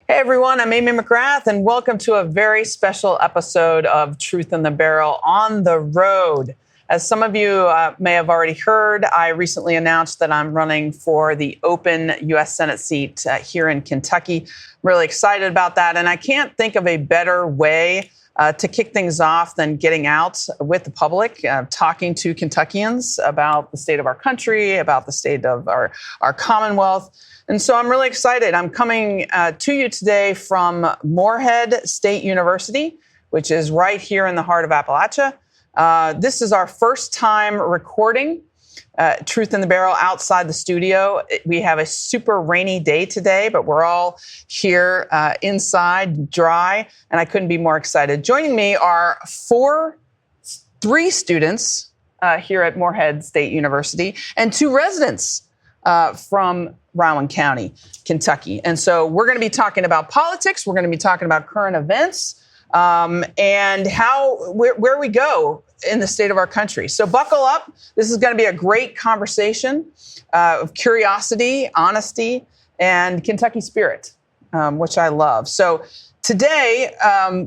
Hey everyone, I'm Amy McGrath, and welcome to a very special episode of Truth in the Barrel on the Road. As some of you may have already heard, I recently announced that I'm running for the open U.S. Senate seat here in Kentucky. I'm really excited about that, and I can't think of a better way to kick things off than getting out with the public, talking to Kentuckians about the state of our country, about the state of our Commonwealth. And so I'm really excited. I'm coming to you today from Morehead State University, which is right here in the heart of Appalachia. This is our first time recording Truth in the Barrel outside the studio. We have a super rainy day today, but we're all here inside, dry, and I couldn't be more excited. Joining me are three students here at Morehead State University and two residents from Rowan County, Kentucky. And so we're going to be talking about politics. We're going to be talking about current events and where we go in the state of our country. So buckle up. This is going to be a great conversation of curiosity, honesty, and Kentucky spirit, which I love. So today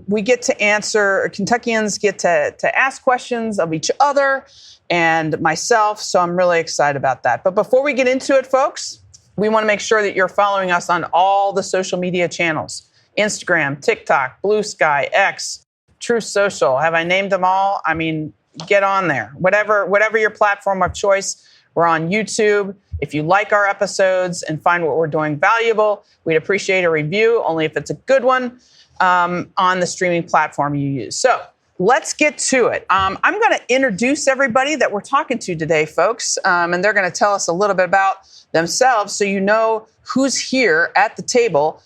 we get to answer, Kentuckians get to ask questions of each other and myself. So I'm really excited about that. But before we get into it, folks, we want to make sure that you're following us on all the social media channels: Instagram, TikTok, Blue Sky, X, Truth Social. Have I named them all? I mean, get on there. Whatever your platform of choice. We're on YouTube. If you like our episodes and find what we're doing valuable, we'd appreciate a review, only if it's a good one, on the streaming platform you use. So let's get to it. I'm going to introduce everybody that we're talking to today, folks, and they're going to tell us a little bit about themselves so you know who's here at the table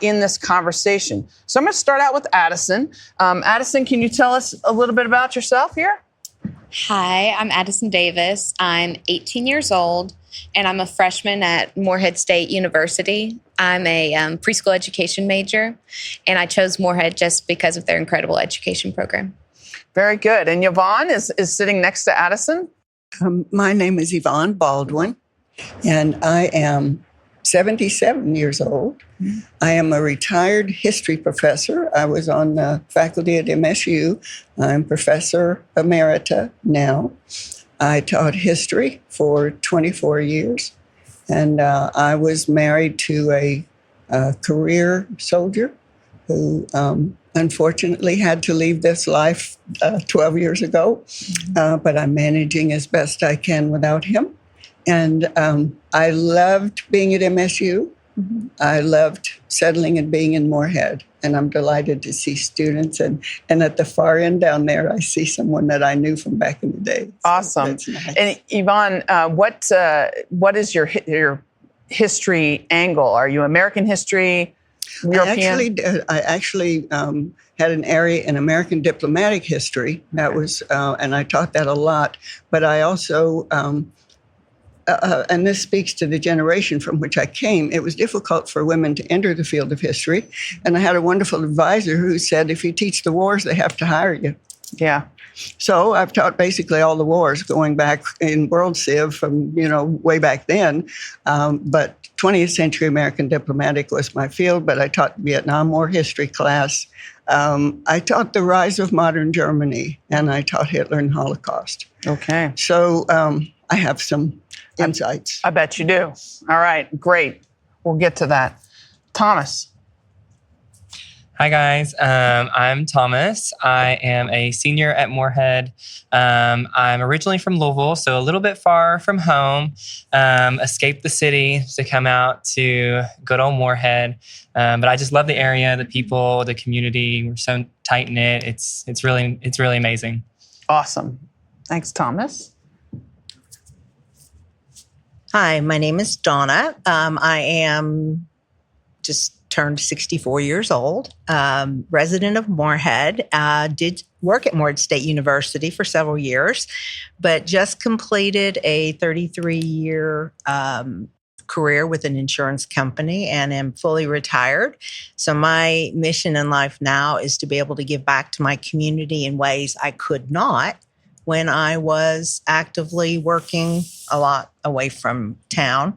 in this conversation. So I'm going to start out with Addison. Addison, can you tell us a little bit about yourself here? Hi, I'm Addison Davis. I'm 18 years old, and I'm a freshman at Morehead State University. I'm a preschool education major, and I chose Morehead just because of their incredible education program. Very good. And Yvonne is sitting next to Addison. My name is Yvonne Baldwin, and I am 77 years old. I am a retired history professor. I was on the faculty at MSU. I'm professor emerita now. I taught history for 24 years, and I was married to a career soldier who unfortunately had to leave this life 12 years ago, but I'm managing as best I can without him. And I loved being at MSU. Mm-hmm. I loved settling and being in Morehead. And I'm delighted to see students. And at the far end down there, I see someone that I knew from back in the day. Awesome. So that's nice. And Yvonne, what is your history angle? Are you American history, European? I actually had an area in American diplomatic history. That was, and I taught that a lot. But I also... and this speaks to the generation from which I came, it was difficult for women to enter the field of history. And I had a wonderful advisor who said, if you teach the wars, they have to hire you. Yeah. So I've taught basically all the wars going back in World Civ from, way back then. But 20th century American diplomatic was my field, but I taught Vietnam War history class. I taught the rise of modern Germany, and I taught Hitler and Holocaust. Okay. So I have some insights. I bet you do. All right, great. We'll get to that. Thomas. Hi, guys. I'm Thomas. I am a senior at Morehead. I'm originally from Louisville, so a little bit far from home. Escaped the city to come out to good old Morehead. But I just love the area, the people, the community. We're so tight-knit. It's really amazing. Awesome. Thanks, Thomas. Hi, my name is Donna. I am just turned 64 years old, resident of Morehead. Did work at Morehead State University for several years, but just completed a 33-year career with an insurance company and am fully retired. So my mission in life now is to be able to give back to my community in ways I could not when I was actively working a lot away from town.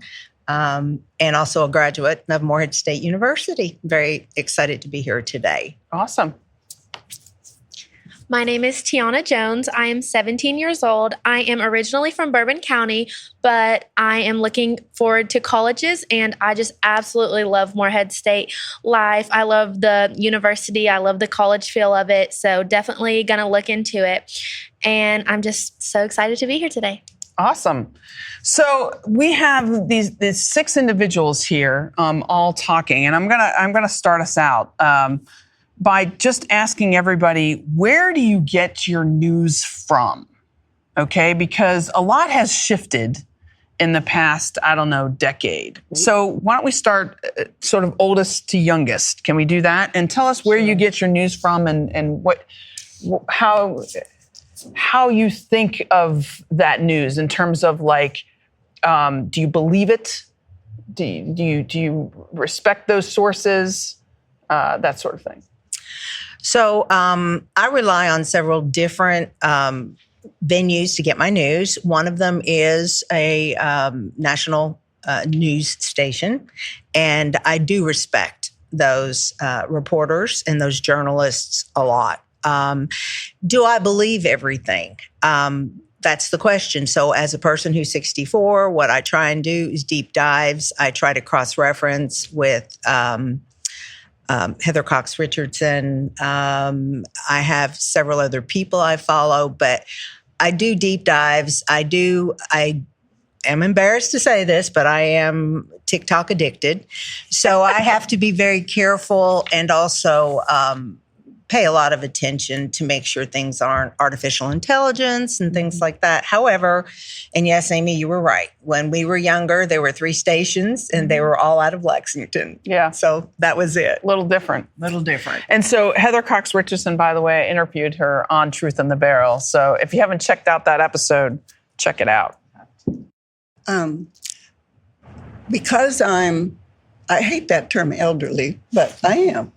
and also a graduate of Morehead State University. Very excited to be here today. Awesome. My name is Tiana Jones. I am 17 years old. I am originally from Bourbon County, but I am looking forward to colleges, and I just absolutely love Morehead State life. I love the university. I love the college feel of it, so definitely going to look into it. And I'm just so excited to be here today. Awesome. So we have these 6 individuals here, all talking, and I'm gonna start us out by just asking everybody, where do you get your news from? Okay, because a lot has shifted in the past, I don't know, decade. So why don't we start sort of oldest to youngest? Can we do that? And tell us where you get your news from and how you think of that news in terms of like, do you believe it? Do you respect those sources? That sort of thing. So I rely on several different venues to get my news. One of them is a national news station, and I do respect those reporters and those journalists a lot. Do I believe everything? That's the question. So as a person who's 64, what I try and do is deep dives. I try to cross-reference with Heather Cox Richardson. I have several other people I follow, but I do deep dives. I am embarrassed to say this, but I am TikTok addicted. So I have to be very careful and also pay a lot of attention to make sure things aren't artificial intelligence and things like that. However, and yes, Amy, you were right. When we were younger, there were 3 stations and they were all out of Lexington. Yeah. So that was it. Little different. Different. And so Heather Cox Richardson, by the way, I interviewed her on Truth in the Barrel. So if you haven't checked out that episode, check it out. Because I hate that term elderly, but I am.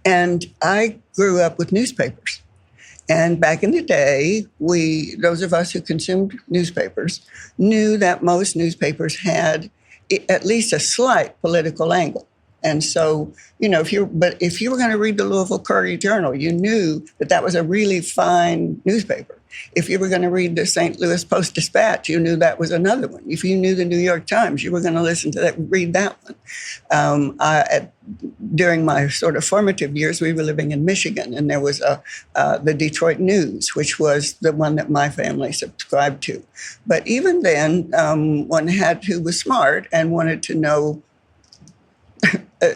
And I grew up with newspapers. And back in the day, those of us who consumed newspapers, knew that most newspapers had at least a slight political angle. And so, if you were going to read the Louisville Courier-Journal, you knew that was a really fine newspaper. If you were going to read the St. Louis Post-Dispatch, you knew that was another one. If you knew the New York Times, you were going to read that one. During my sort of formative years, we were living in Michigan, and there was the Detroit News, which was the one that my family subscribed to. But even then, one had who was smart and wanted to know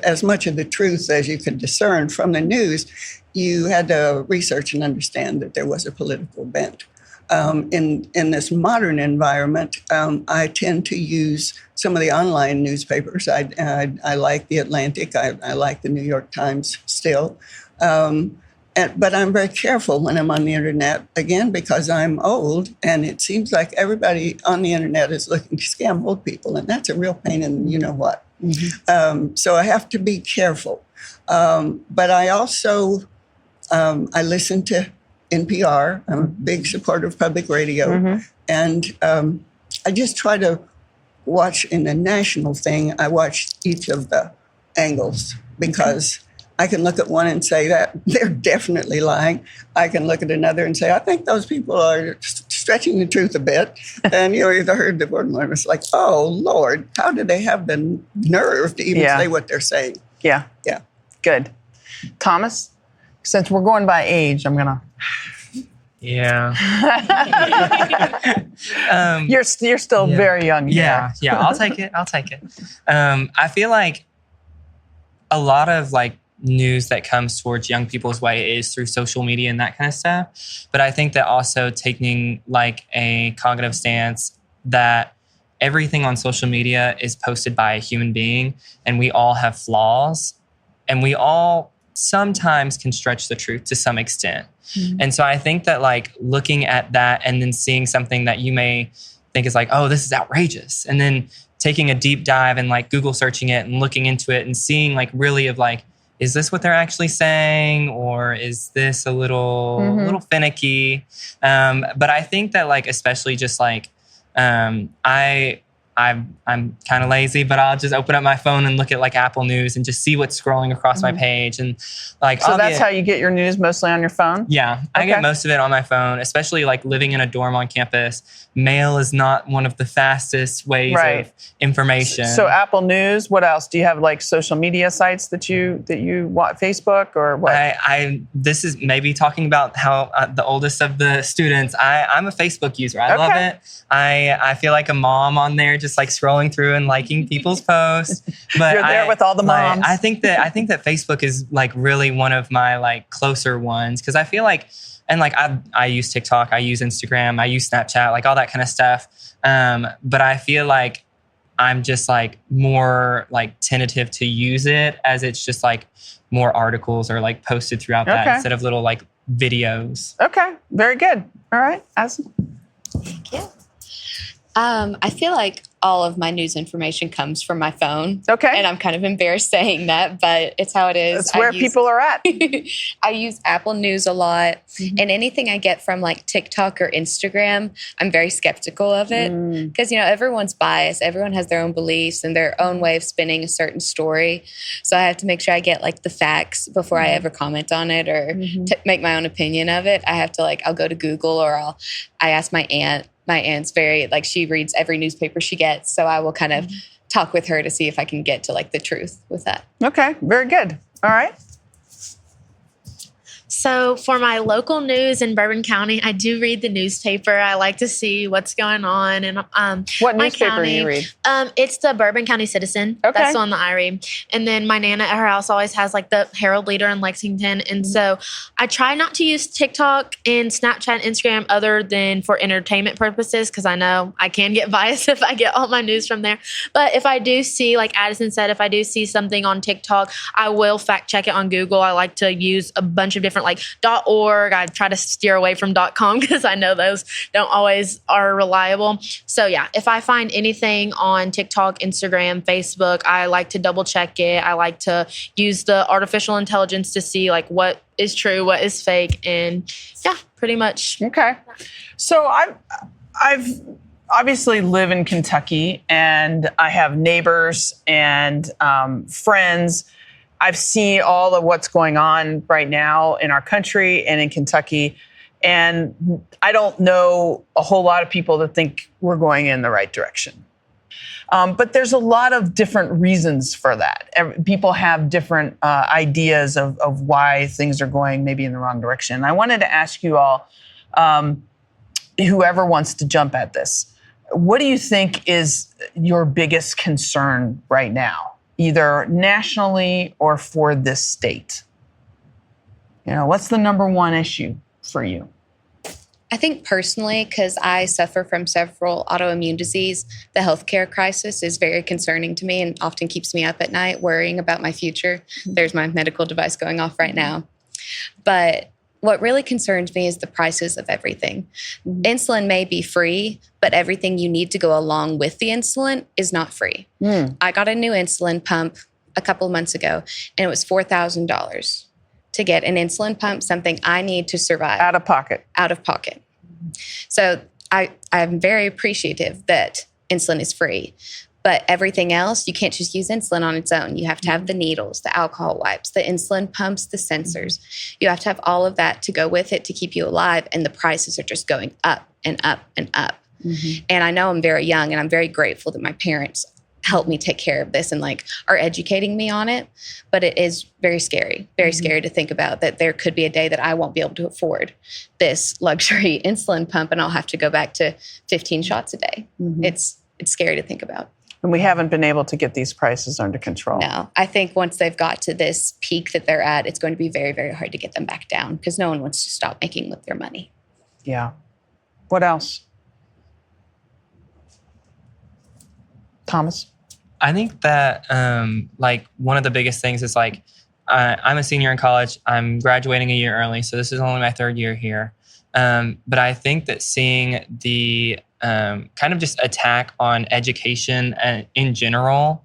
as much of the truth as you could discern from the news. You had to research and understand that there was a political bent. In this modern environment, I tend to use some of the online newspapers. I like The Atlantic. I like the New York Times still. But I'm very careful when I'm on the internet, again, because I'm old, and it seems like everybody on the internet is looking to scam old people, and that's a real pain in you-know-what. Mm-hmm. So I have to be careful. But I also, I listen to NPR. I'm a big supporter of public radio. Mm-hmm. And I just try to watch in the national thing. I watch each of the angles because I can look at one and say that they're definitely lying. I can look at another and say, I think those people are stretching the truth a bit. And either heard the word and it's like, oh, Lord, how do they have the nerve to even say what they're saying? Yeah. Yeah. Good. Thomas, since we're going by age, I'm going to... Yeah. You're still very young. Yeah. I'll take it. I feel like a lot of news that comes towards young people's way is through social media and that kind of stuff. But I think that also taking a cognitive stance that everything on social media is posted by a human being, and we all have flaws, and we all sometimes can stretch the truth to some extent. Mm-hmm. And so I think that looking at that and then seeing something that you may think is oh, this is outrageous. And then taking a deep dive and Google searching it and looking into it and seeing really of is this what they're actually saying? Or is this a little finicky? But I think that especially just I I'm kind of lazy, but I'll just open up my phone and look at like Apple News and just see what's scrolling across my page. And like, So that's how you get your news, mostly on your phone? Yeah, I get most of it on my phone, especially like living in a dorm on campus. Mail is not one of the fastest ways of information. So Apple News, what else? Do you have like social media sites that you want, Facebook or what? This is maybe talking about how the oldest of the students, I'm a Facebook user. I love it. I feel like a mom on there, just like scrolling through and liking people's posts. But you're there with all the moms. I think that Facebook is like really one of my like closer ones, because I feel like, and like I use TikTok, I use Instagram, I use Snapchat, like all that kind of stuff. But I feel like I'm just like more like tentative to use it, as it's just like more articles are like posted throughout that instead of little like videos. Okay, very good. All right, Addison. Thank you. I feel like all of my news information comes from my phone. Okay. And I'm kind of embarrassed saying that, but it's how it is. It's where people are at. I use Apple News a lot. And anything I get from like TikTok or Instagram, I'm very skeptical of it. Because, everyone's biased. Everyone has their own beliefs and their own way of spinning a certain story. So I have to make sure I get like the facts before I ever comment on it or make my own opinion of it. I have to I'll go to Google, or I ask my aunt. My aunt's very, she reads every newspaper she gets. So I will kind of talk with her to see if I can get to the truth with that. Okay, very good. All right. So for my local news in Bourbon County, I do read the newspaper. I like to see what's going on. And what newspaper do you read? It's the Bourbon County Citizen. Okay. That's the one that I read. And then my Nana at her house always has the Herald Leader in Lexington. And so I try not to use TikTok and Snapchat and Instagram other than for entertainment purposes, because I know I can get biased if I get all my news from there. But if I do see, like Addison said, if I do see something on TikTok, I will fact check it on Google. I like to use a bunch of different .org. I try to steer away from .com because I know those don't always are reliable. So yeah, if I find anything on TikTok, Instagram, Facebook, I like to double check it. I like to use the artificial intelligence to see what is true, what is fake, and yeah, pretty much. Okay. So I've obviously live in Kentucky, and I have neighbors and friends. I've seen all of what's going on right now in our country and in Kentucky, and I don't know a whole lot of people that think we're going in the right direction. But there's a lot of different reasons for that. People have different ideas of why things are going maybe in the wrong direction. I wanted to ask you all, whoever wants to jump at this, what do you think is your biggest concern right now, either nationally or for this state? What's the number one issue for you? I think personally, because I suffer from several autoimmune disease, the healthcare crisis is very concerning to me and often keeps me up at night worrying about my future. There's my medical device going off right now. But what really concerns me is the prices of everything. Insulin may be free, but everything you need to go along with the insulin is not free. I got a new insulin pump a couple of months ago, and it was $4,000 to get an insulin pump, something I need to survive. Out of pocket. Out of pocket. So I'm very appreciative that insulin is free. But everything else, you can't just use insulin on its own. You have to have the needles, the alcohol wipes, the insulin pumps, the sensors. You have to have all of that to go with it to keep you alive. And the prices are just going up and up and up. And I know I'm very young, and I'm very grateful that my parents helped me take care of this and are educating me on it. But it is very scary to think about that there could be a day that I won't be able to afford this luxury insulin pump, and I'll have to go back to 15 shots a day. It's scary to think about. And we haven't been able to get these prices under control. No, I think once they've got to this peak that they're at, it's going to be very, very hard to get them back down because no one wants to stop making with their money. Yeah. What else? Thomas? I think that one of the biggest things is I'm a senior in college. I'm graduating a year early, so this is only my third year here. But I think that seeing the kind of just attack on education in general,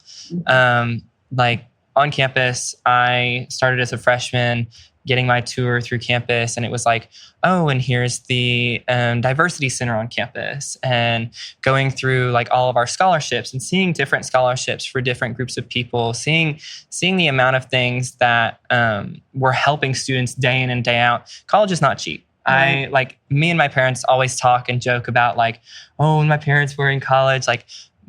on campus, I started as a freshman, getting my tour through campus, and it was like, oh, and here's the diversity center on campus, and going through like all of our scholarships and seeing different scholarships for different groups of people, seeing the amount of things that were helping students day in and day out. College is not cheap. Right. Me and my parents always talk and joke about like, oh, when my parents were in college, like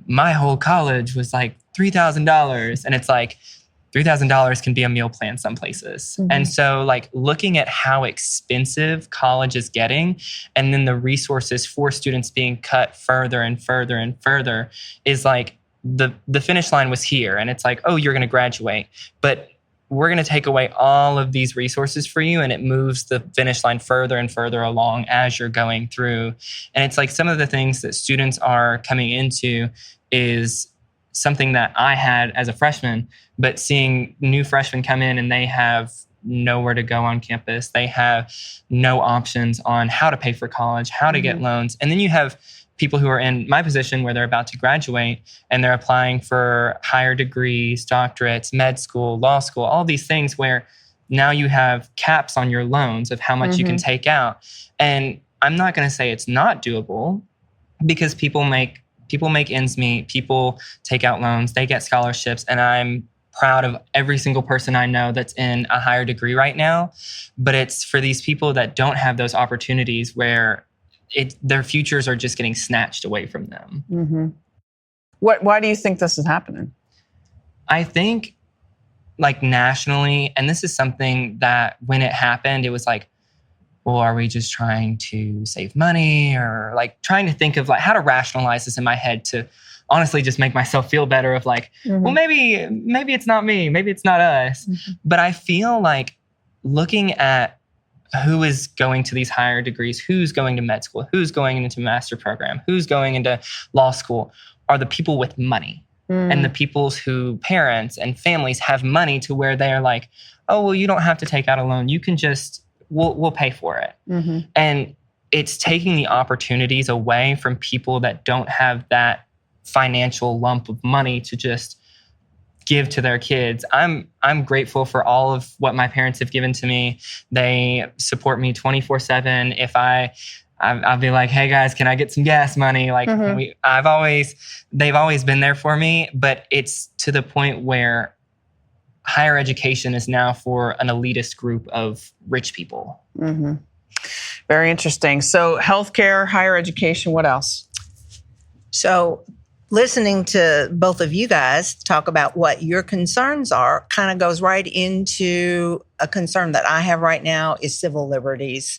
my whole college was like $3,000, and it's like, $3,000 can be a meal plan some places. Mm-hmm. And so like looking at how expensive college is getting, and then the resources for students being cut further and further and further, is like the finish line was here. And it's like, oh, you're going to graduate, but we're going to take away all of these resources for you. And it moves the finish line further and further along as you're going through. And it's like some of the things that students are coming into is something that I had as a freshman, but seeing new freshmen come in and they have nowhere to go on campus. They have no options on how to pay for college, how to get loans. And then you have people who are in my position where they're about to graduate and they're applying for higher degrees, doctorates, med school, law school, all these things where now you have caps on your loans of how much you can take out. And I'm not going to say it's not doable, because people make ends meet, people take out loans, they get scholarships, and I'm proud of every single person I know that's in a higher degree right now. But it's for these people that don't have those opportunities where their futures are just getting snatched away from them. Mm-hmm. Why do you think this is happening? I think like nationally, and this is something that when it happened, it was like, well, are we just trying to save money, or like trying to think of like how to rationalize this in my head to honestly just make myself feel better of like, well, maybe it's not me, maybe it's not us. But I feel like looking at who is going to these higher degrees, who's going to med school, who's going into master program, who's going into law school, are the people with money. And the people's who parents and families have money to where they're like, oh, well, you don't have to take out a loan. You can just, we'll pay for it. And it's taking the opportunities away from people that don't have that financial lump of money to just give to their kids. I'm grateful for all of what my parents have given to me. They support me 24/7. If I'll be like, hey guys, can I get some gas money? Like they've always been there for me, but it's to the point where higher education is now for an elitist group of rich people. Very interesting. So healthcare, higher education, what else? So listening to both of you guys talk about what your concerns are kind of goes right into a concern that I have right now is civil liberties.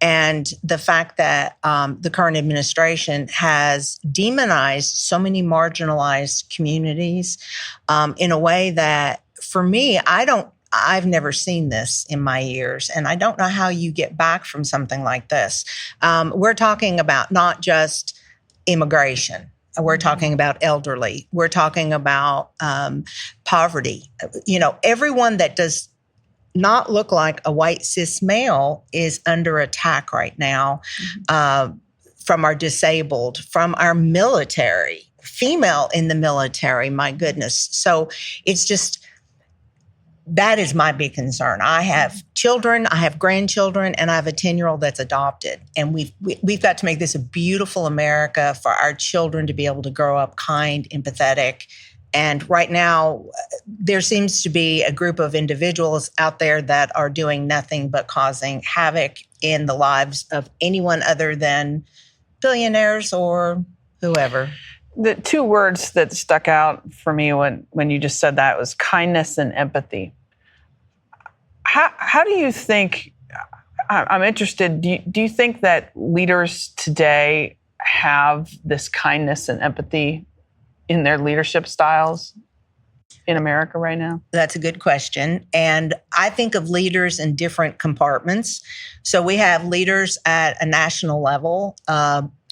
And the fact that the current administration has demonized so many marginalized communities in a way that, for me, I've never seen this in my years, and I don't know how you get back from something like this. We're talking about not just immigration. We're talking about elderly. We're talking about poverty. You know, everyone that does not look like a white cis male is under attack right now from our disabled, from our military, female in the military, my goodness. So it's just, that is my big concern. I have children, I have grandchildren, and I have a 10-year-old that's adopted. And we've got to make this a beautiful America for our children to be able to grow up kind, empathetic. And right now, there seems to be a group of individuals out there that are doing nothing but causing havoc in the lives of anyone other than billionaires or whoever. The two words that stuck out for me when you just said that was kindness and empathy. How do you think, I'm interested, do you think that leaders today have this kindness and empathy in their leadership styles in America right now? That's a good question. And I think of leaders in different compartments. So we have leaders at a national level,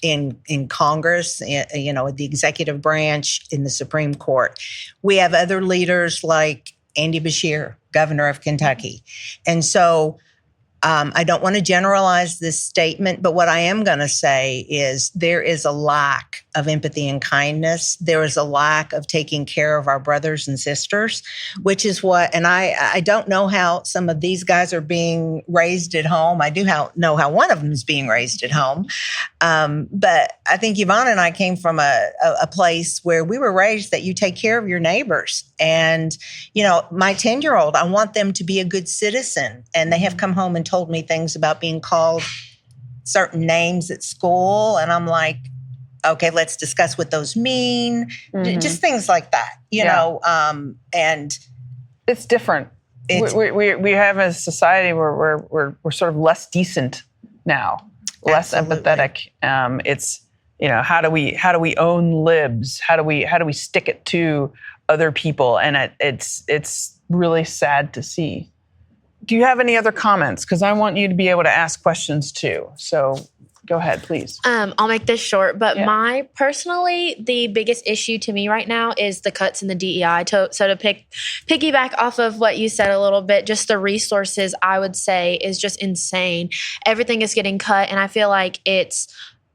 in Congress, you know, the executive branch, in the Supreme Court. We have other leaders like Andy Beshear, governor of Kentucky. And so I don't want to generalize this statement, but what I am going to say is there is a lack of empathy and kindness. There was a lack of taking care of our brothers and sisters, which is what, and I don't know how some of these guys are being raised at home. I do know how one of them is being raised at home. But I think Yvonne and I came from a place where we were raised that you take care of your neighbors. And, my 10-year-old, I want them to be a good citizen. And they have come home and told me things about being called certain names at school. And I'm like, okay, let's discuss what those mean. Just things like that, you know. And it's different. We have a society where we're sort of less decent now, less empathetic. It's how do we own libs? How do we stick it to other people? And it's really sad to see. Do you have any other comments? Because I want you to be able to ask questions too. So go ahead, please. I'll make this short, but personally, the biggest issue to me right now is the cuts in the DEI. So to piggyback off of what you said a little bit, just the resources, I would say, is just insane. Everything is getting cut, and I feel like it's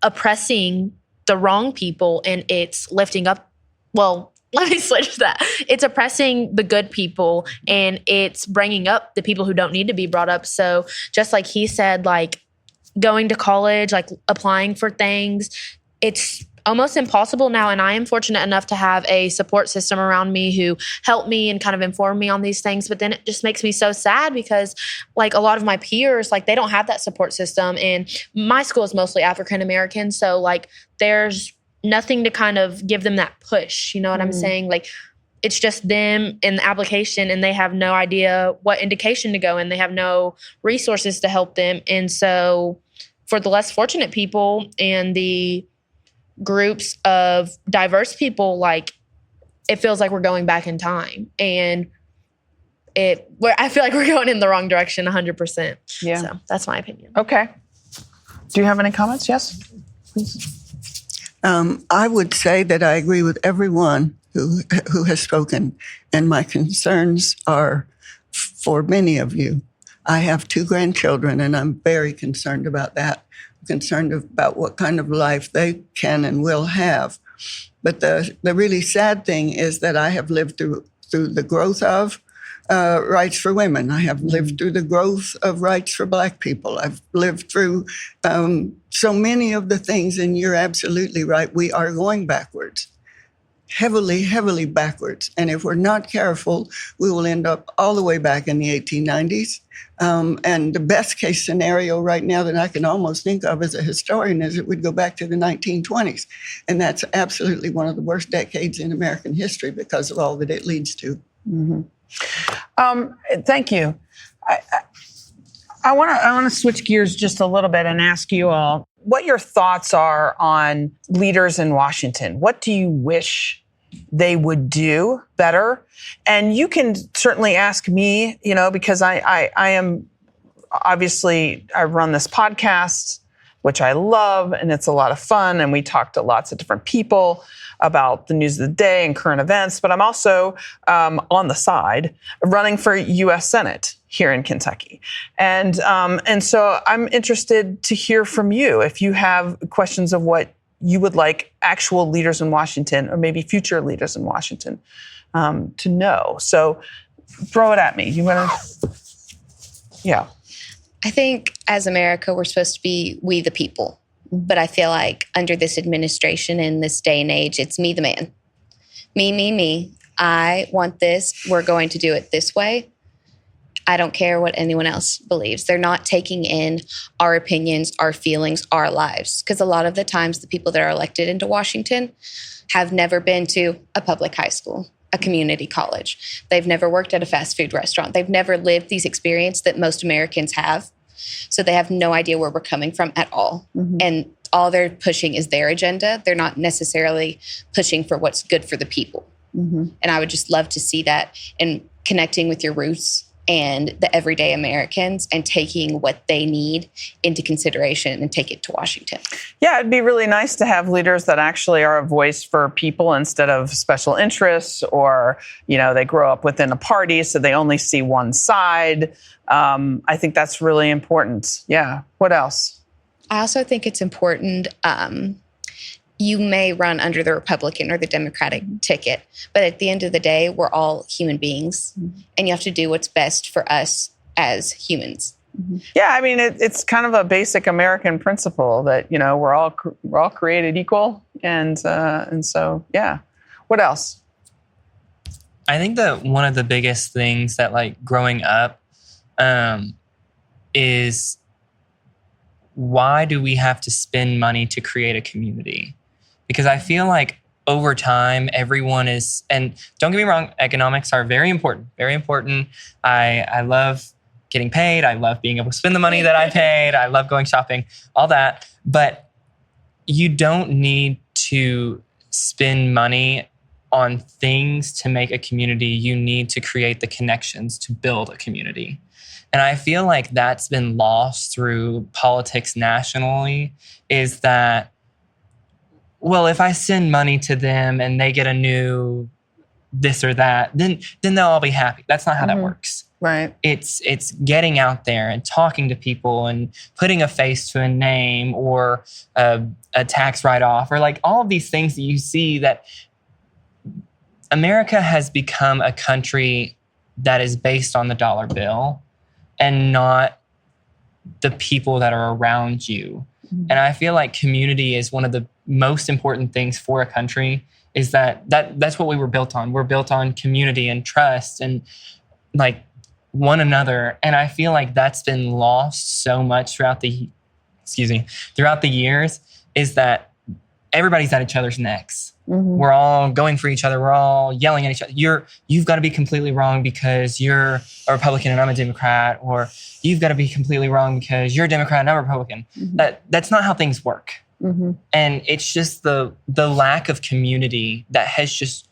oppressing the wrong people, and it's lifting up, let me switch that. It's oppressing the good people, and it's bringing up the people who don't need to be brought up. So just like he said, like going to college, like applying for things, it's almost impossible now. And I am fortunate enough to have a support system around me who help me and kind of inform me on these things. But then it just makes me so sad because like a lot of my peers, like they don't have that support system. And my school is mostly African American. So like there's nothing to kind of give them that push. You know what I'm saying? Like it's just them in the application, and they have no idea what indication to go in. They have no resources to help them. And so for the less fortunate people and the groups of diverse people, like it feels like we're going back in time, and I feel like we're going in the wrong direction 100%. Yeah. So that's my opinion. Okay. Do you have any comments? Yes, please. I would say that I agree with everyone who has spoken, and my concerns are for many of you. I have 2 grandchildren, and I'm very concerned about that. I'm concerned about what kind of life they can and will have. But the really sad thing is that I have lived through the growth of rights for women. I have lived through the growth of rights for Black people. I've lived through so many of the things, and you're absolutely right. We are going backwards, heavily, heavily backwards. And if we're not careful, we will end up all the way back in the 1890s. And the best case scenario right now that I can almost think of as a historian is it would go back to the 1920s. And that's absolutely one of the worst decades in American history because of all that it leads to. Thank you. I want to switch gears just a little bit and ask you all what your thoughts are on leaders in Washington. What do you wish they would do better? And you can certainly ask me, because I am obviously, I run this podcast, which I love, and it's a lot of fun. And we talk to lots of different people about the news of the day and current events. But I'm also on the side running for U.S. Senate here in Kentucky. And so I'm interested to hear from you if you have questions of what you would like actual leaders in Washington or maybe future leaders in Washington to know. So throw it at me. You want to? Yeah. I think as America, we're supposed to be we the people. But I feel like under this administration in this day and age, it's me, the man. Me. I want this. We're going to do it this way. I don't care what anyone else believes. They're not taking in our opinions, our feelings, our lives. Because a lot of the times the people that are elected into Washington have never been to a public high school, a community college. They've never worked at a fast food restaurant. They've never lived these experiences that most Americans have. So they have no idea where we're coming from at all. And all they're pushing is their agenda. They're not necessarily pushing for what's good for the people. And I would just love to see that and connecting with your roots and the everyday Americans and taking what they need into consideration and take it to Washington. Yeah, it'd be really nice to have leaders that actually are a voice for people instead of special interests or, they grow up within a party, so they only see one side. I think that's really important. Yeah. What else? I also think it's important you may run under the Republican or the Democratic ticket, but at the end of the day, we're all human beings, and you have to do what's best for us as humans. Yeah, I mean, it's kind of a basic American principle that, you know, we're all created equal, and so yeah. What else? I think that one of the biggest things that, like, growing up is, why do we have to spend money to create a community? Because I feel like over time, everyone is, and don't get me wrong, economics are very important, very important. I love getting paid. I love being able to spend the money that I paid. I love going shopping, all that. But you don't need to spend money on things to make a community. You need to create the connections to build a community. And I feel like that's been lost through politics nationally, is that, well, if I send money to them and they get a new this or that, then they'll all be happy. That's not how that works. Right. It's getting out there and talking to people and putting a face to a name, or a tax write-off, or like all of these things that you see. That America has become a country that is based on the dollar bill and not the people that are around you. And I feel like community is one of the most important things for a country, is that's what we were built on. We're built on community and trust and like one another. And I feel like that's been lost so much throughout the years, is that everybody's at each other's necks. We're all going for each other. We're all yelling at each other. You've got to be completely wrong because you're a Republican and I'm a Democrat, or you've got to be completely wrong because you're a Democrat and I'm a Republican. That's not how things work. And it's just the lack of community that has just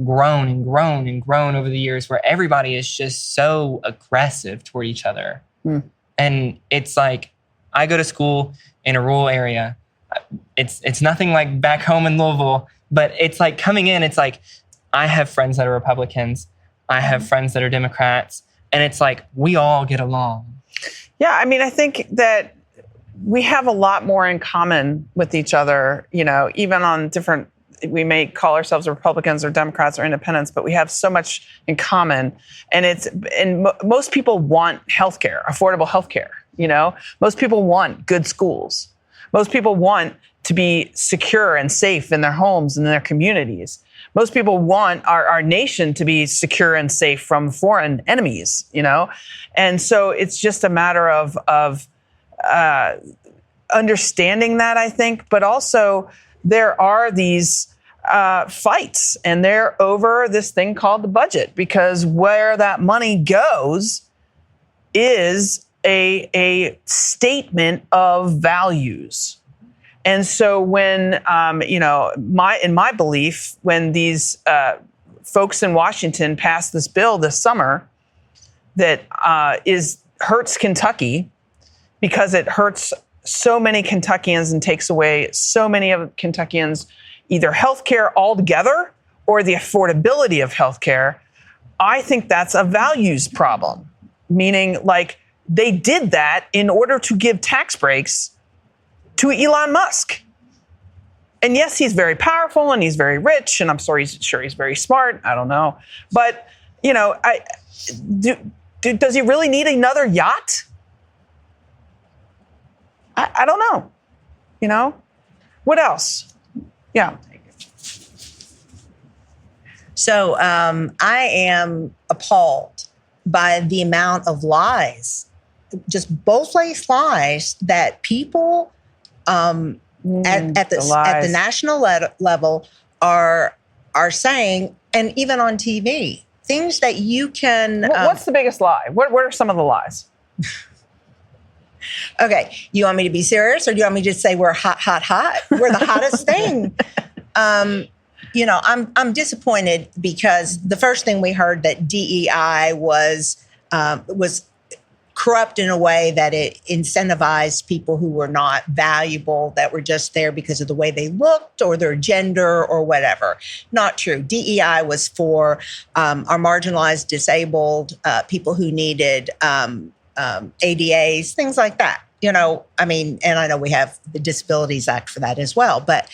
grown and grown and grown over the years, where everybody is just so aggressive toward each other. And it's like, I go to school in a rural area. It's nothing like back home in Louisville, but it's like coming in, it's like, I have friends that are Republicans. I have friends that are Democrats. And it's like, we all get along. Yeah, I mean, I think that we have a lot more in common with each other, you know, even on different, we may call ourselves Republicans or Democrats or independents, but we have so much in common. And most people want healthcare, affordable healthcare, you know? Most people want good schools. Most people want to be secure and safe in their homes and in their communities. Most people want our nation to be secure and safe from foreign enemies, you know? And so it's just a matter of understanding that, I think, but also there are these fights, and they're over this thing called the budget, because where that money goes is a statement of values. And so when, in my belief, when these folks in Washington passed this bill this summer that hurts Kentucky, because it hurts so many Kentuckians and takes away so many of Kentuckians either health care altogether or the affordability of health care, I think that's a values problem. Meaning, like, they did that in order to give tax breaks to Elon Musk. And yes, he's very powerful and he's very rich, and I'm sure he's very smart. I don't know. But, you know, does he really need another yacht? I don't know. You know? What else? Yeah. So I am appalled by the amount of lies, just both-faced lies that people at the national level are saying, and even on TV, things that you can. What's the biggest lie? What are some of the lies? Okay, you want me to be serious, or do you want me to just say we're hot, hot, hot? We're the hottest thing. I'm disappointed because the first thing we heard that DEI was corrupt in a way that it incentivized people who were not valuable, that were just there because of the way they looked or their gender or whatever. Not true. DEI was for our marginalized, disabled people who needed ADAs, things like that. You know, I mean, and I know we have the Disabilities Act for that as well. But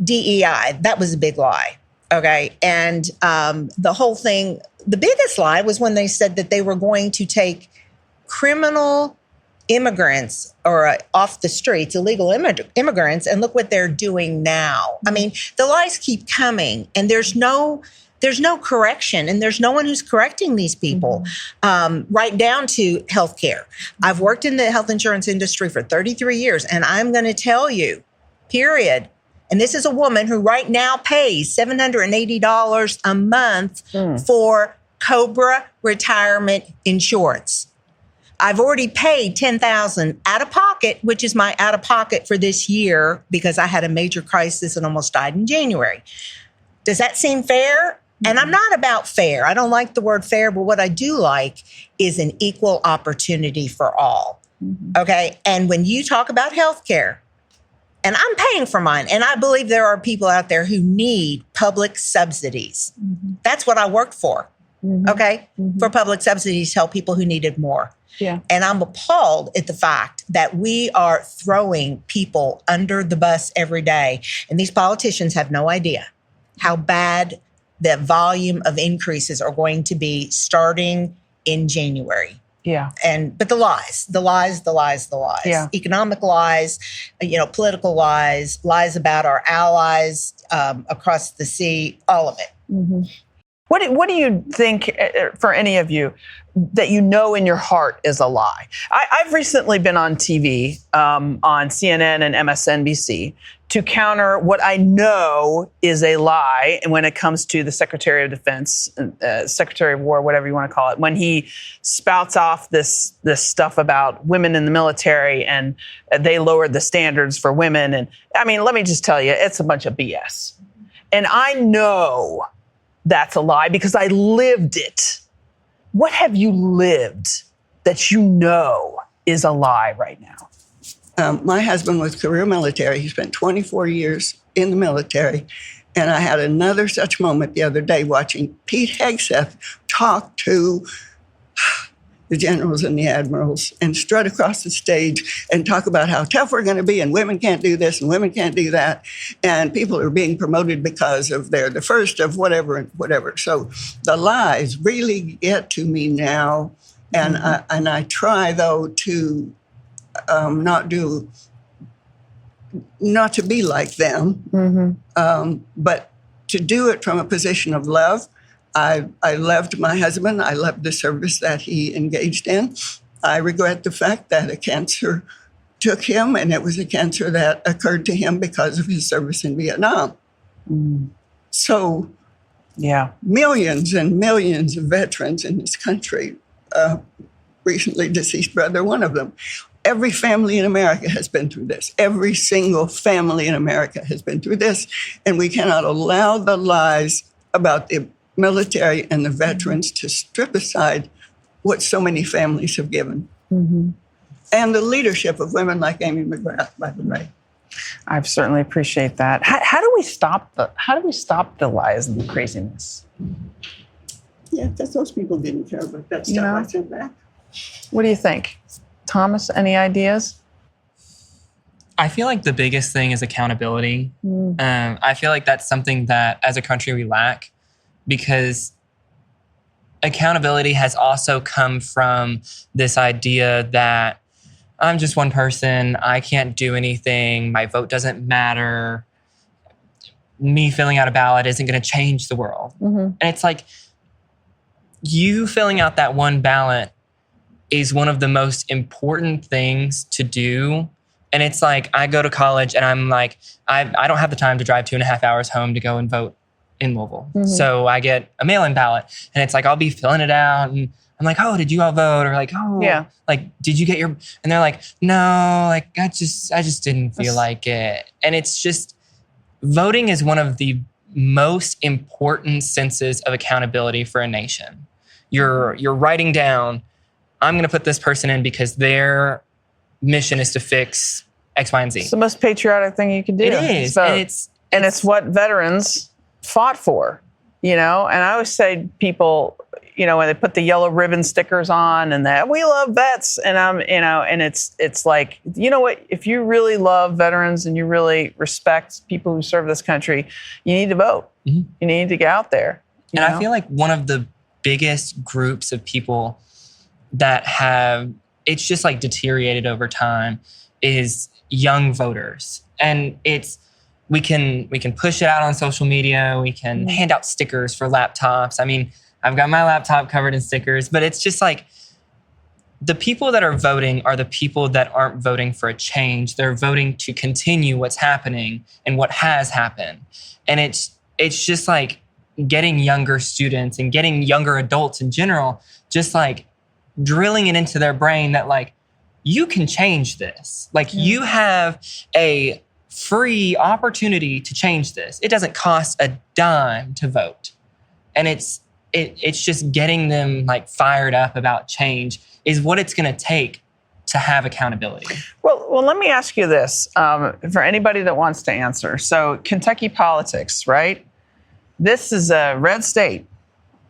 DEI, that was a big lie. Okay. And the whole thing, the biggest lie was when they said that they were going to take criminal immigrants or off the streets, illegal immigrants, and look what they're doing now. I mean, the lies keep coming, and there's no correction, and there's no one who's correcting these people, right down to healthcare. I've worked in the health insurance industry for 33 years, and I'm going to tell you, period. And this is a woman who right now pays $780 a month for COBRA retirement insurance. I've already paid $10,000 out of pocket, which is my out of pocket for this year because I had a major crisis and almost died in January. Does that seem fair? And I'm not about fair. I don't like the word fair, but what I do like is an equal opportunity for all. Okay. And when you talk about healthcare, and I'm paying for mine, and I believe there are people out there who need public subsidies. That's what I worked for. Okay. For public subsidies to help people who needed more. Yeah. And I'm appalled at the fact that we are throwing people under the bus every day. And these politicians have no idea how bad the volume of increases are going to be starting in January. Yeah. But the lies. Yeah. Economic lies, political lies about our allies across the sea, all of it. What do you think, for any of you, that you know in your heart is a lie? I've recently been on TV, on CNN and MSNBC, to counter what I know is a lie when it comes to the Secretary of Defense, Secretary of War, whatever you want to call it, when he spouts off this stuff about women in the military and they lowered the standards for women. And I mean, let me just tell you, it's a bunch of BS. And I know that's a lie because I lived it. What have you lived that you know is a lie right now? My husband was career military. He spent 24 years in the military. And I had another such moment the other day watching Pete Hegseth talk to the generals and the admirals and strut across the stage and talk about how tough we're going to be and women can't do this and women can't do that. And people are being promoted because of they're the first of whatever and whatever. So the lies really get to me now. And I try, though, to not to be like them, but to do it from a position of love. I loved my husband. I loved the service that he engaged in. I regret the fact that a cancer took him, and it was a cancer that occurred to him because of his service in Vietnam. So, millions and millions of veterans in this country, recently deceased brother, one of them. Every family in America has been through this. Every single family in America has been through this. And we cannot allow the lies about the military and the veterans to strip aside what so many families have given. And the leadership of women like Amy McGrath, by the way. I certainly appreciate that. How do we stop the lies and the craziness? Yeah, because those people didn't care about that stuff. I said that. What do you think? Thomas, any ideas? I feel like the biggest thing is accountability. I feel like that's something that as a country we lack, because accountability has also come from this idea that I'm just one person, I can't do anything, my vote doesn't matter, me filling out a ballot isn't going to change the world. And it's like, you filling out that one ballot is one of the most important things to do. And it's like, I go to college and I'm like, I don't have the time to drive 2.5 hours home to go and vote in Louisville. So I get a mail-in ballot, and it's like, I'll be filling it out and I'm like, oh, did you all vote? Or like, oh, like, did you get your, and they're like, no, like, I just didn't feel like it. And it's just, voting is one of the most important senses of accountability for a nation. You're writing down, I'm going to put this person in because their mission is to fix X, Y, and Z. It's the most patriotic thing you can do. It is. And it's what veterans fought for, And I always say people, when they put the yellow ribbon stickers on and that we love vets, and and it's like, you know what? If you really love veterans and you really respect people who serve this country, you need to vote. Mm-hmm. You need to get out there. And I feel like one of the biggest groups of people that it's just like deteriorated over time is young voters. And we can push it out on social media. We can hand out stickers for laptops. I mean, I've got my laptop covered in stickers, but it's just like the people that are voting are the people that aren't voting for a change. They're voting to continue what's happening and what has happened. And it's just like getting younger students and getting younger adults in general, just like drilling it into their brain that like, you can change this. Like you have a free opportunity to change this. It doesn't cost a dime to vote. And it's just getting them like fired up about change is what it's going to take to have accountability. Well, let me ask you this for anybody that wants to answer. So Kentucky politics, right? This is a red state.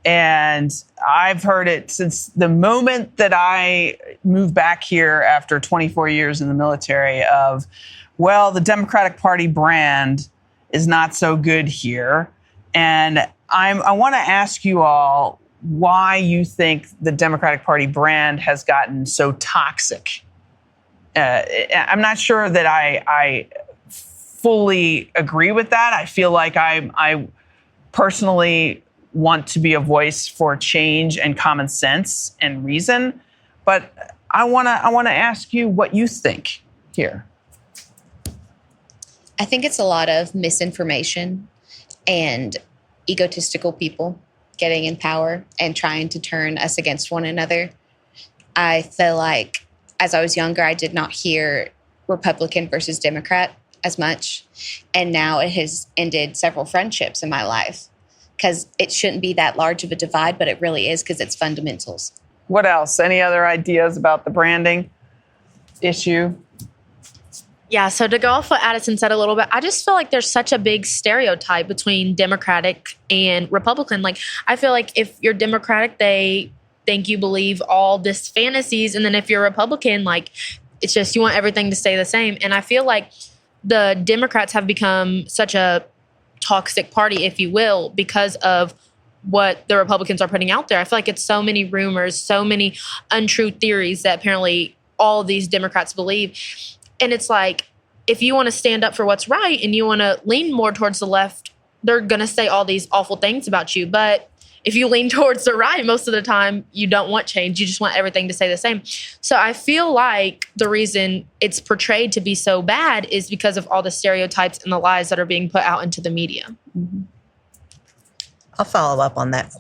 And I've heard it since the moment that I moved back here after 24 years in the military of, well, the Democratic Party brand is not so good here. And I want to ask you all why you think the Democratic Party brand has gotten so toxic. I'm not sure that I fully agree with that. I feel like I personally want to be a voice for change and common sense and reason, but I want to ask you what you think here. I think it's a lot of misinformation and egotistical people getting in power and trying to turn us against one another. I feel like as I was younger, I did not hear Republican versus Democrat as much, and now it has ended several friendships in my life. Because it shouldn't be that large of a divide, but it really is because it's fundamentals. What else? Any other ideas about the branding issue? Yeah, so to go off what Addison said a little bit, I just feel like there's such a big stereotype between Democratic and Republican. Like, I feel like if you're Democratic, they think you believe all this fantasies. And then if you're Republican, like, it's just you want everything to stay the same. And I feel like the Democrats have become such a toxic party, if you will, because of what the Republicans are putting out there. I feel like it's so many rumors, so many untrue theories that apparently all these Democrats believe. And it's like, if you want to stand up for what's right and you want to lean more towards the left, they're going to say all these awful things about you. But if you lean towards the right, most of the time, you don't want change. You just want everything to stay the same. So I feel like the reason it's portrayed to be so bad is because of all the stereotypes and the lies that are being put out into the media. Mm-hmm. I'll follow up on that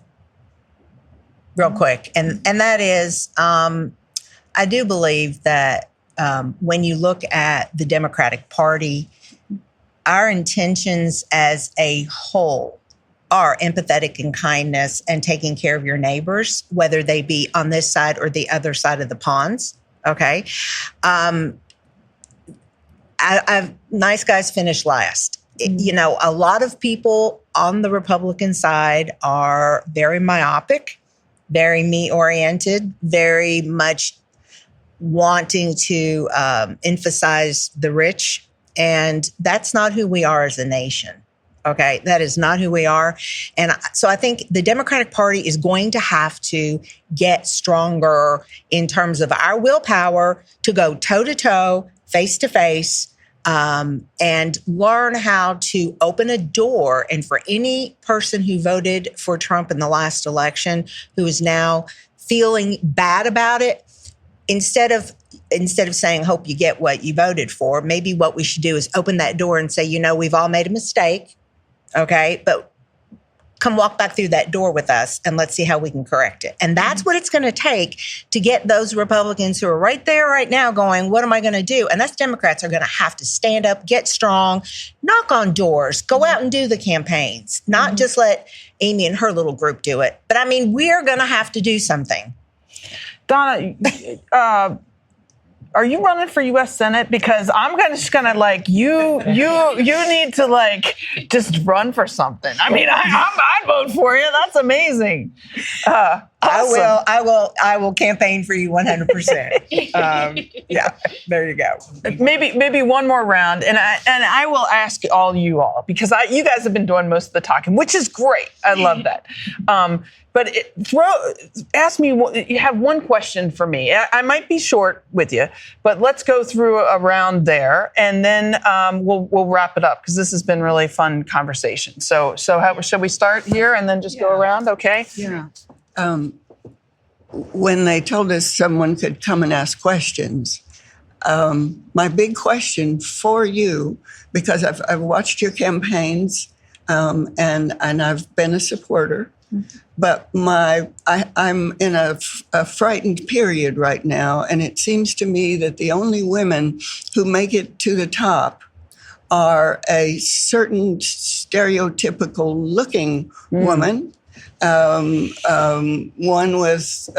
real quick. And that is, I do believe that when you look at the Democratic Party, our intentions as a whole are empathetic and kindness and taking care of your neighbors, whether they be on this side or the other side of the ponds. Okay. Nice guys finish last. You know, a lot of people on the Republican side are very myopic, very me-oriented, very much wanting to emphasize the rich. And that's not who we are as a nation. Okay, that is not who we are. And so I think the Democratic Party is going to have to get stronger in terms of our willpower to go toe-to-toe, face-to-face, and learn how to open a door. And for any person who voted for Trump in the last election who is now feeling bad about it, instead of saying, hope you get what you voted for, maybe what we should do is open that door and say, you know, we've all made a mistake. Okay, but come walk back through that door with us and let's see how we can correct it. And that's what it's going to take to get those Republicans who are right there right now going, what am I going to do? And us Democrats are going to have to stand up, get strong, knock on doors, go out and do the campaigns, not just let Amy and her little group do it. But I mean, we're going to have to do something. Donna, are you running for U.S. Senate? Because I'm just gonna like you need to like just run for something. I mean, I'd vote for you. That's amazing. Awesome. I will campaign for you 100%. Yeah, there you go. Maybe one more round, and I will ask you all because you guys have been doing most of the talking, which is great. I love that. But ask me. You have one question for me. I might be short with you, but let's go through a round there, and then we'll wrap it up because this has been really fun conversation. So shall we start here and then just go around? Okay. Yeah. When they told us someone could come and ask questions, my big question for you, because I've watched your campaigns and I've been a supporter, but I'm in a frightened period right now, and it seems to me that the only women who make it to the top are a certain stereotypical looking woman. One with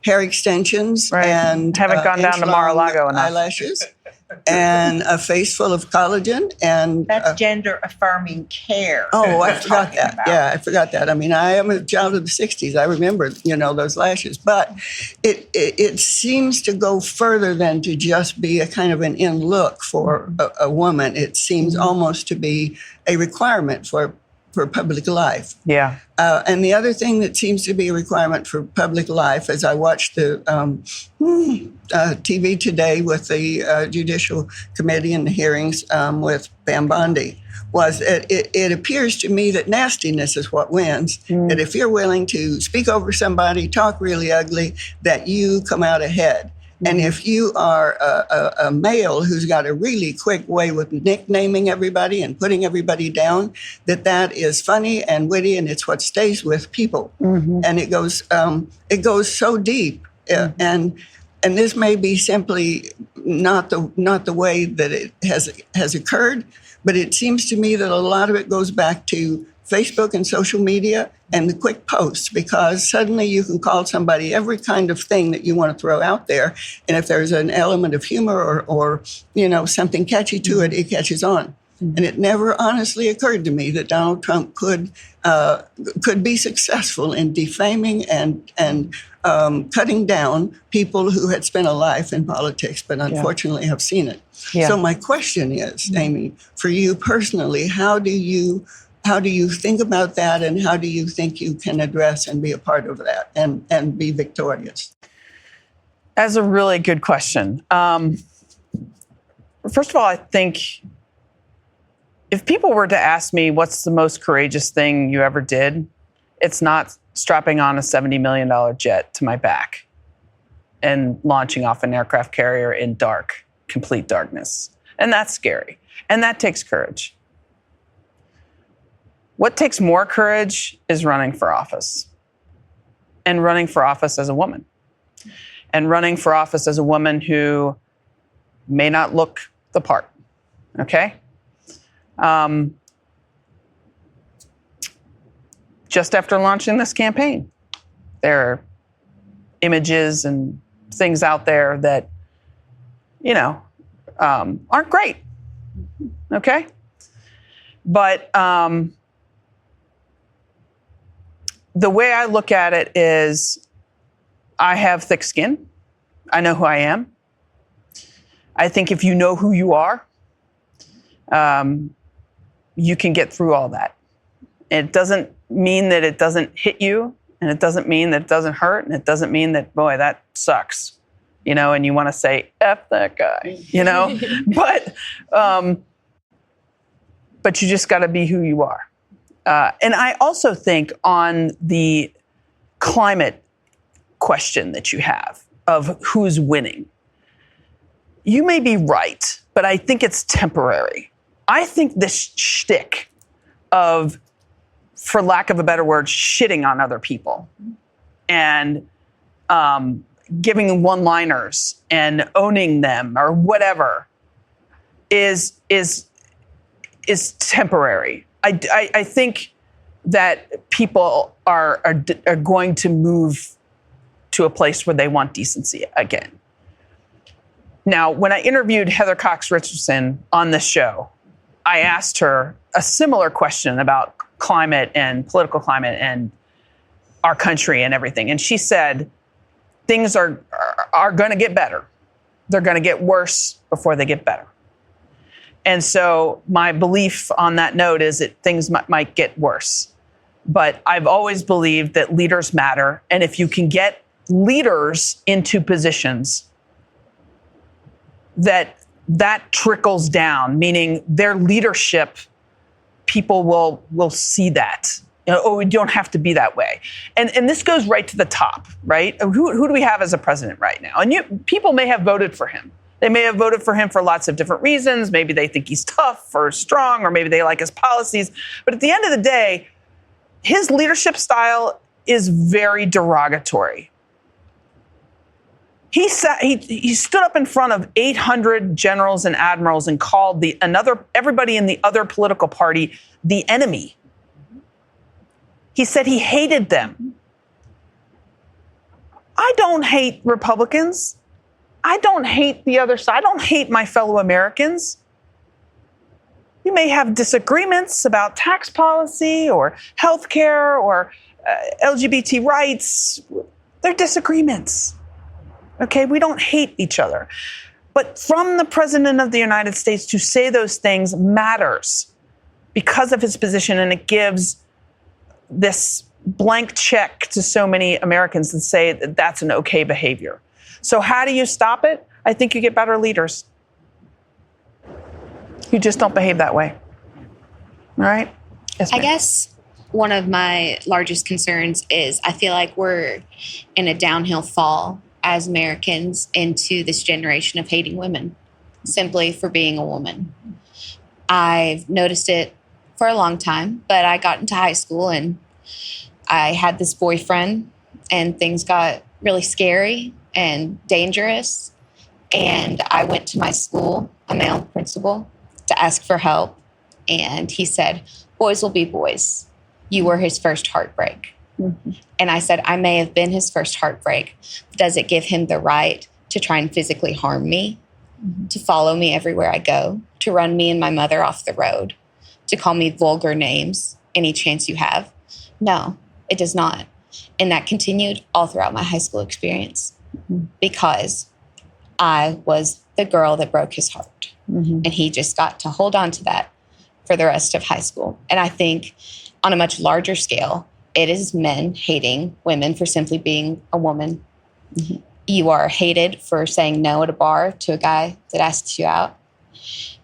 hair extensions and haven't gone down to Mar-a-Lago enough. Eyelashes, and a face full of collagen, and That's gender affirming care. oh, I forgot that. Yeah, I forgot that. I mean, I am a child of the '60s. I remember, those lashes, but it seems to go further than to just be a kind of an in look for a woman. It seems almost to be a requirement for public life. Yeah. And the other thing that seems to be a requirement for public life, as I watched the TV today with the Judicial Committee and the hearings with Pam Bondi, was it appears to me that nastiness is what wins. That if you're willing to speak over somebody, talk really ugly, that you come out ahead. And if you are a male who's got a really quick way with nicknaming everybody and putting everybody down, that is funny and witty, and it's what stays with people. And it goes so deep. And this may be simply not the way that it has occurred, but it seems to me that a lot of it goes back to Facebook and social media and the quick posts, because suddenly you can call somebody every kind of thing that you want to throw out there. And if there's an element of humor or something catchy to it, it catches on. And it never honestly occurred to me that Donald Trump could be successful in defaming and cutting down people who had spent a life in politics, but unfortunately have seen it. Yeah. So my question is, Amy, for you personally, how do you think about that, and how do you think you can address and be a part of that and be victorious? That's a really good question. First of all, I think if people were to ask me what's the most courageous thing you ever did, it's not strapping on a $70 million jet to my back and launching off an aircraft carrier in complete darkness. And that's scary. And that takes courage. What takes more courage is running for office, and running for office as a woman, and running for office as a woman who may not look the part, okay? Just after launching this campaign, there are images and things out there that, aren't great, okay? But the way I look at it is I have thick skin. I know who I am. I think if you know who you are, you can get through all that. It doesn't mean that it doesn't hit you, and it doesn't mean that it doesn't hurt, and it doesn't mean that, boy, that sucks, and you want to say, F that guy, but you just got to be who you are. And I also think on the climate question that you have of who's winning, you may be right, but I think it's temporary. I think this shtick of, for lack of a better word, shitting on other people and giving one-liners and owning them or whatever is temporary. I think that people are going to move to a place where they want decency again. Now, when I interviewed Heather Cox Richardson on this show, I asked her a similar question about climate and political climate and our country and everything. And she said, things are going to get better. They're going to get worse before they get better. And so my belief on that note is that things might get worse. But I've always believed that leaders matter. And if you can get leaders into positions that trickles down, meaning their leadership, people will see that. We don't have to be that way. And this goes right to the top, right? Who do we have as a president right now? And people may have voted for him. They may have voted for him for lots of different reasons. Maybe they think he's tough or strong, or maybe they like his policies. But at the end of the day, his leadership style is very derogatory. He stood up in front of 800 generals and admirals and called everybody in the other political party the enemy. He said he hated them. I don't hate Republicans. I don't hate the other side. I don't hate my fellow Americans. You may have disagreements about tax policy or health care or LGBT rights. They're disagreements. Okay, we don't hate each other. But from the President of the United States to say those things matters because of his position, and it gives this blank check to so many Americans that say that that's an okay behavior. So how do you stop it? I think you get better leaders. You just don't behave that way. All right? Yes, ma'am. I guess one of my largest concerns is I feel like we're in a downhill fall as Americans into this generation of hating women simply for being a woman. I've noticed it for a long time, but I got into high school and I had this boyfriend and things got really scary and dangerous. And I went to my school, a male principal, to ask for help. And he said, boys will be boys. You were his first heartbreak. Mm-hmm. And I said, I may have been his first heartbreak. Does it give him the right to try and physically harm me, to follow me everywhere I go, to run me and my mother off the road, to call me vulgar names any chance you have? No, it does not. And that continued all throughout my high school experience because I was the girl that broke his heart. Mm-hmm. And he just got to hold on to that for the rest of high school. And I think on a much larger scale, it is men hating women for simply being a woman. Mm-hmm. You are hated for saying no at a bar to a guy that asks you out.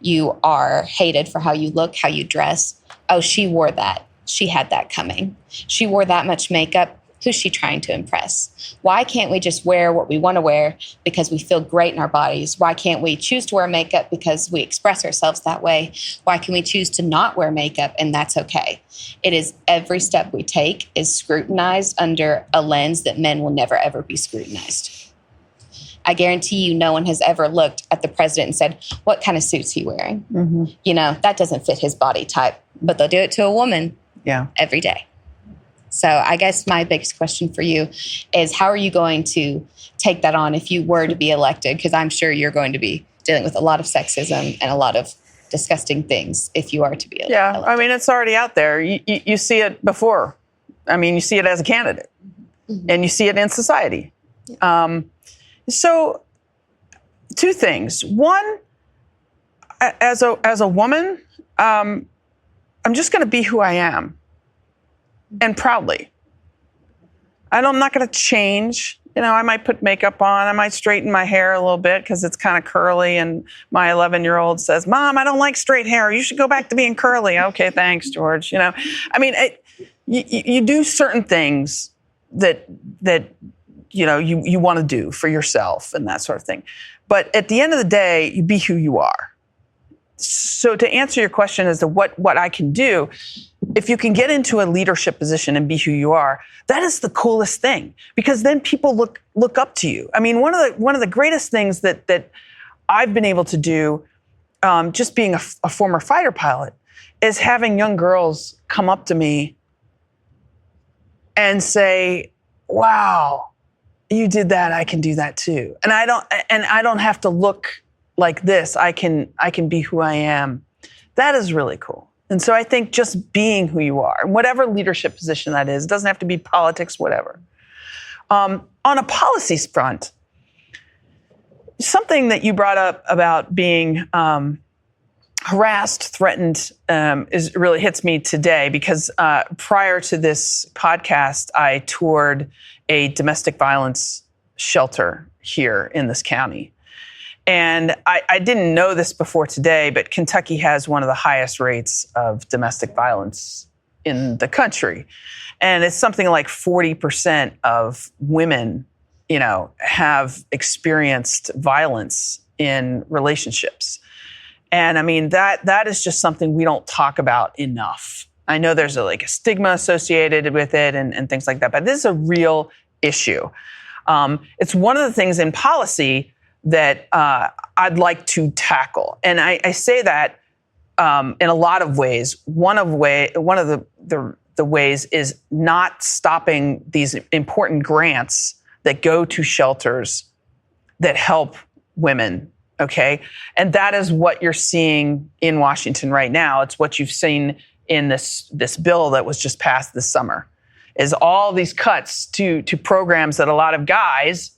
You are hated for how you look, how you dress. Oh, she wore that. She had that coming. She wore that much makeup. Who's she trying to impress? Why can't we just wear what we want to wear because we feel great in our bodies? Why can't we choose to wear makeup because we express ourselves that way? Why can we choose to not wear makeup and that's okay? It is every step we take is scrutinized under a lens that men will never, ever be scrutinized. I guarantee you no one has ever looked at the president and said, what kind of suit's he wearing? Mm-hmm. You know, that doesn't fit his body type, but they'll do it to a woman every day. So I guess my biggest question for you is how are you going to take that on if you were to be elected? Because I'm sure you're going to be dealing with a lot of sexism and a lot of disgusting things if you are to be elected. Yeah, I mean, it's already out there. You see it before. I mean, you see it as a candidate, and you see it in society. So two things. One, as a woman, I'm just going to be who I am. And proudly. I'm not going to change. You know, I might put makeup on. I might straighten my hair a little bit because it's kind of curly. And my 11-year-old says, Mom, I don't like straight hair. You should go back to being curly. Okay, thanks, George. You know, I mean, you do certain things that you know, you want to do for yourself and that sort of thing. But at the end of the day, you be who you are. So to answer your question as to what I can do, if you can get into a leadership position and be who you are, that is the coolest thing because then people look up to you. I mean, one of the greatest things that I've been able to do, just being a former fighter pilot, is having young girls come up to me and say, "Wow, you did that. I can do that too." And I don't have to look like this. I can be who I am. That is really cool. And so I think just being who you are, whatever leadership position that is, it doesn't have to be politics, whatever. On a policies front, something that you brought up about being harassed, threatened, really hits me today because prior to this podcast, I toured a domestic violence shelter here in this county. And I didn't know this before today, but Kentucky has one of the highest rates of domestic violence in the country. And it's something like 40% of women, have experienced violence in relationships. And I mean, that is just something we don't talk about enough. I know there's a stigma associated with it and things like that, but this is a real issue. It's one of the things in policy that I'd like to tackle. And I say that in a lot of ways. One of the ways is not stopping these important grants that go to shelters that help women, okay? And that is what you're seeing in Washington right now. It's what you've seen in this bill that was just passed this summer, is all these cuts to programs that a lot of guys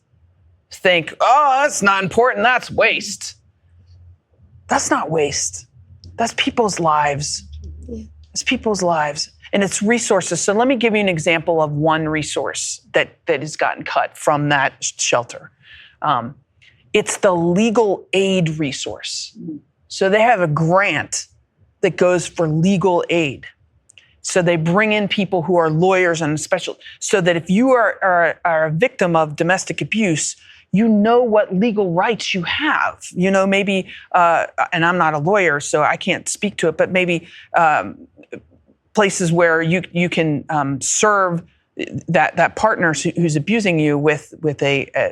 think, oh, that's not important, that's waste. That's not waste. That's people's lives. Yeah. It's people's lives. And it's resources. So let me give you an example of one resource that has gotten cut from that shelter. It's the legal aid resource. So they have a grant that goes for legal aid. So they bring in people who are lawyers and special, so that if you are a victim of domestic abuse, you know what legal rights you have. Maybe, and I'm not a lawyer, so I can't speak to it, but maybe places where you can serve that partner who's abusing you with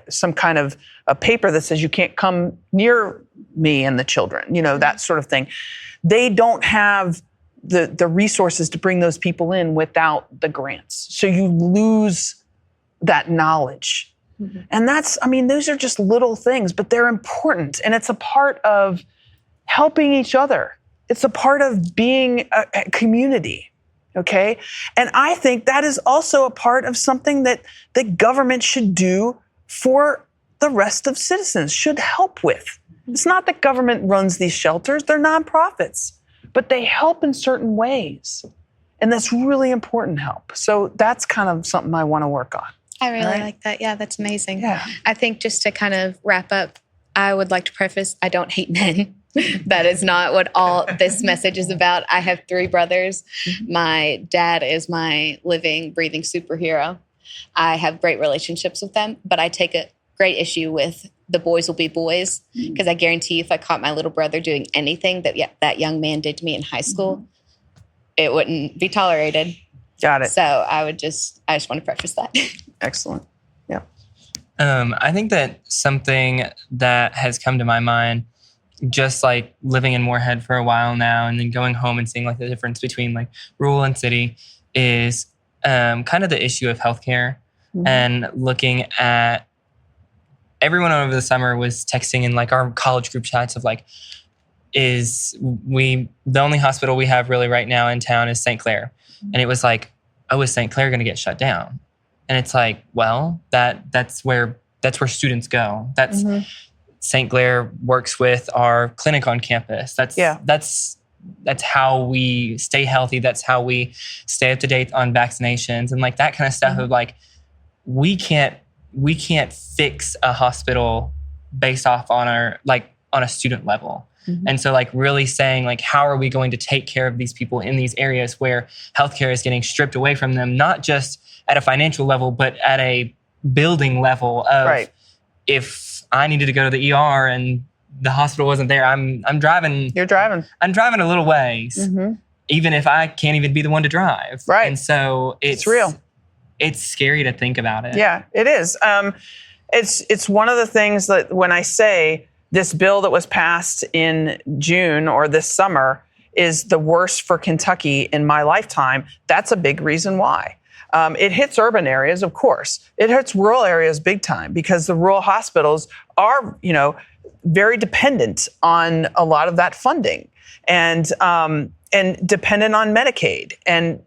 some kind of a paper that says you can't come near me and the children, that sort of thing. They don't have the resources to bring those people in without the grants. So you lose that knowledge. Mm-hmm. And those are just little things, but they're important. And it's a part of helping each other. It's a part of being a community. Okay. And I think that is also a part of something that the government should do for the rest of citizens, should help with. It's not that government runs these shelters, they're nonprofits, but they help in certain ways. And that's really important help. So that's kind of something I want to work on. I really like that. Yeah, that's amazing. Yeah. I think just to kind of wrap up, I would like to preface, I don't hate men. That is not what all this message is about. I have 3 brothers. My dad is my living, breathing superhero. I have great relationships with them, but I take a great issue with the boys will be boys, because I guarantee you if I caught my little brother doing anything that young man did to me in high school, it wouldn't be tolerated. Got it. So I just want to preface that. Excellent. Yeah. I think that something that has come to my mind, just like living in Morehead for a while now and then going home and seeing the difference between rural and city, is kind of the issue of healthcare. Mm-hmm. And looking at everyone over the summer was texting in our college group chats of the only hospital we have really right now in town is St. Clair. Mm-hmm. And it was is St. Clair going to get shut down? And it's well, that's where students go. That's mm-hmm. St. Clair works with our clinic on campus. That's how we stay healthy. That's how we stay up to date on vaccinations and that kind of stuff. Mm-hmm. Of we can't fix a hospital based off on on a student level. Mm-hmm. And so really saying how are we going to take care of these people in these areas where healthcare is getting stripped away from them, not just at a financial level, but at a building level of if I needed to go to the ER and the hospital wasn't there, I'm driving. You're driving. I'm driving a little ways, mm-hmm. even if I can't even be the one to drive. Right. And so it's real. It's scary to think about it. Yeah, it is. It's one of the things that when I say this bill that was passed in June or this summer is the worst for Kentucky in my lifetime, that's a big reason why. It hits urban areas, of course. It hits rural areas big time because the rural hospitals are, very dependent on a lot of that funding. And and dependent on Medicaid. And,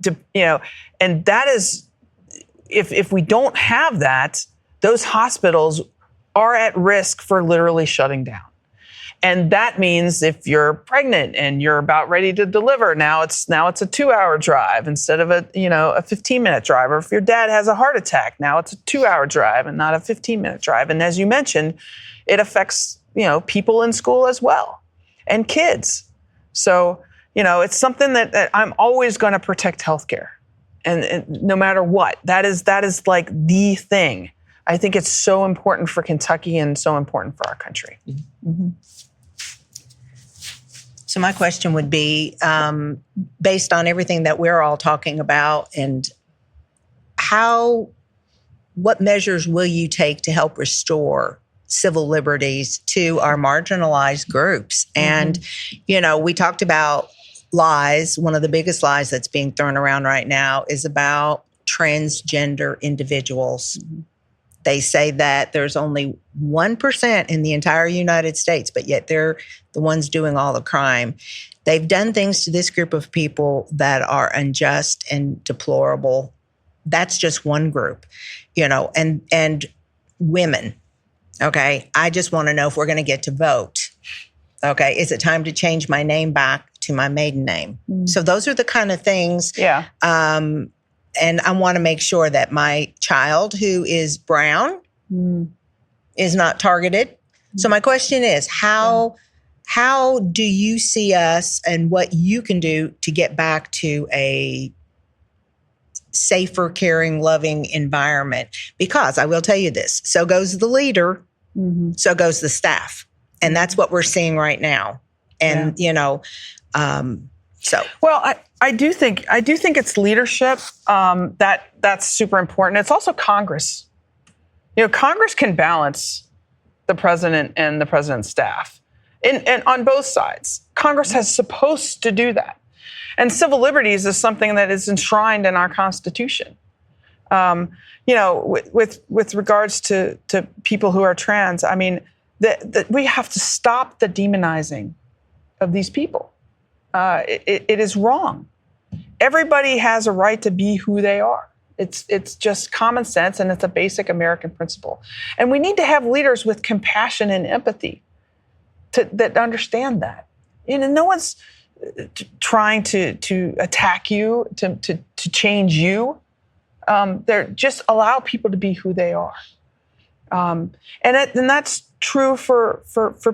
and that is, if we don't have that, those hospitals are at risk for literally shutting down. And that means if you're pregnant and you're about ready to deliver, now it's a 2-hour drive instead of a 15-minute drive. Or if your dad has a heart attack, now it's a 2-hour drive and not a 15-minute drive. And as you mentioned, it affects, people in school as well and kids. So, it's something that I'm always going to protect healthcare. And no matter what, that is like the thing. I think it's so important for Kentucky and so important for our country. Mm-hmm. So my question would be, based on everything that we're all talking about, and what measures will you take to help restore civil liberties to our marginalized groups? Mm-hmm. And, we talked about lies. One of the biggest lies that's being thrown around right now is about transgender individuals. Mm-hmm. They say that there's only 1% in the entire United States, but yet they're the ones doing all the crime. They've done things to this group of people that are unjust and deplorable. That's just one group, and women. Okay. I just want to know if we're going to get to vote. Okay. Is it time to change my name back to my maiden name? Mm. So those are the kind of things. Yeah. And I want to make sure that my child who is brown is not targeted. So my question is, how do you see us and what you can do to get back to a safer, caring, loving environment? Because I will tell you this, so goes the leader, so goes the staff. And that's what we're seeing right now. And, Well, I do think it's leadership that's super important. It's also Congress. Congress can balance the president and the president's staff, and on both sides. Congress is supposed to do that, and civil liberties is something that is enshrined in our Constitution. With regards to people who are trans, I mean, that we have to stop the demonizing of these people. It is wrong. Everybody has a right to be who they are. It's just common sense, and it's a basic American principle. And we need to have leaders with compassion and empathy that understand that. No one's trying to attack you, to change you. They're just allow people to be who they are. And that's true for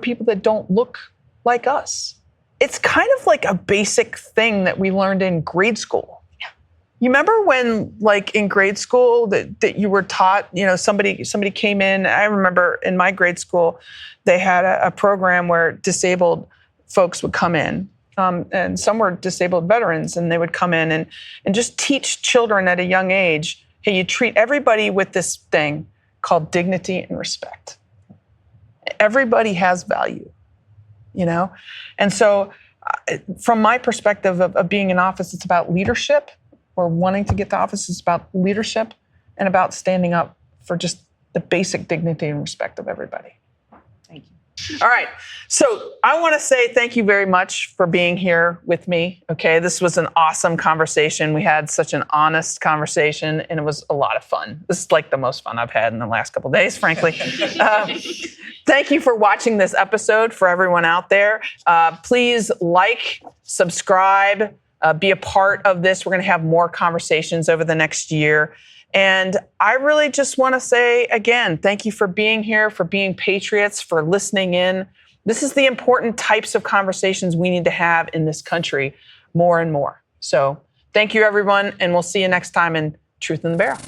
people that don't look like us. It's kind of like a basic thing that we learned in grade school. Yeah. You remember when, like in grade school, that you were taught, somebody came in. I remember in my grade school, they had a program where disabled folks would come in, and some were disabled veterans, and they would come in and just teach children at a young age, hey, you treat everybody with this thing called dignity and respect. Everybody has value. And so from my perspective of being in office, it's about leadership, or wanting to get to office. It's about leadership and about standing up for just the basic dignity and respect of everybody. Thank you. All right. So I want to say thank you very much for being here with me. Okay. This was an awesome conversation. We had such an honest conversation, and it was a lot of fun. This is like the most fun I've had in the last couple of days, frankly. Thank you for watching this episode. For everyone out there, please like, subscribe, be a part of this. We're going to have more conversations over the next year. And I really just want to say, again, thank you for being here, for being patriots, for listening in. This is the important types of conversations we need to have in this country more and more. So thank you, everyone, and we'll see you next time in Truth in the Barrel.